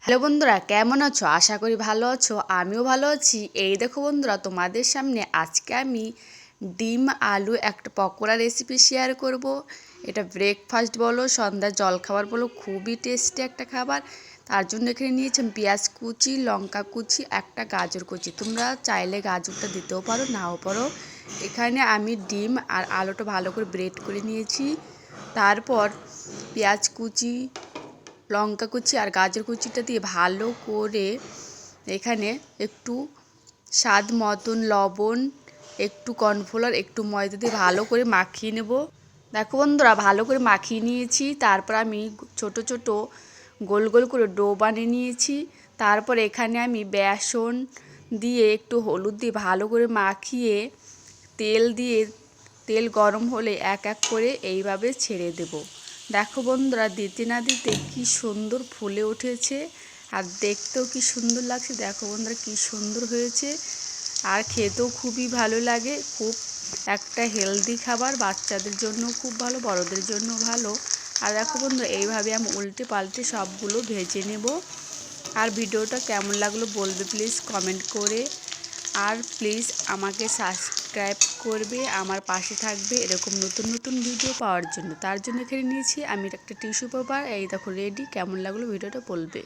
Hello বন্ধুরা, কেমন আছো? আশা করি ভালো আছো। আমিও ভালো আছি। এই দেখো বন্ধুরা, তোমাদের সামনে আজকে আমি ডিম আলু একটা পকোড়া রেসিপি শেয়ার করব। এটা ব্রেকফাস্ট বলো, সন্ধ্যার জলখাবার বলো, খুবই টেস্টি একটা খাবার। তার জন্য এখানে নিয়েছি পেঁয়াজ কুচি, লঙ্কা কুচি, একটা গাজর কুচি। তোমরা চাইলে গাজরটা দিতেও পারো, নাও পারো। এখানে আমি ডিম আর আলুটা ভালো করে ব্রেড করে নিয়েছি। তারপর পেঁয়াজ কুচি, লঙ্কা কুচি আর গাজর কুচিটা দিয়ে ভালো করে এখানে একটু স্বাদ মতন লবণ, একটু কর্নফ্লাওয়ার, একটু ময়দা দিয়ে ভালো করে মাখিয়ে নেব। দেখো বন্ধুরা, ভালো করে মাখিয়ে নিয়েছি। তারপর আমি ছোট ছোট গোল গোল করে ডো বানিয়ে নিয়েছি। তারপর এখানে আমি বেসন দিয়ে একটু হলুদ দিয়ে ভালো করে মাখিয়ে তেল গরম হলে এক এক করে এইভাবে ছেড়ে দেব। দেখো বন্ধুরা, দিতে না দিতে কি সুন্দর ফুলে উঠেছে আর দেখতেও কি সুন্দর লাগছে। দেখো বন্ধুরা, কি সুন্দর হয়েছে আর খেতেও খুবই ভালো লাগে। খুব একটা হেলদি খাবার, বাচ্চাদের জন্য খুব ভালো, বড়দের জন্য ভালো। আর দেখো বন্ধুরা, এইভাবে আমি উল্টে পাল্টে সবগুলো ভেজে নেব। আর ভিডিওটা কেমন লাগলো বলবে প্লিজ কমেন্ট করে। আর প্লিজ আমাকে সাবস্ক্রাইব করবে, আমার পাশে থাকবে এরকম নতুন নতুন ভিডিও পাওয়ার জন্য। তার জন্য এখানে নিয়েছি আমি একটা টিস্যু পেপার। এই দেখো রেডি। কেমন লাগলো ভিডিওটা বলবে।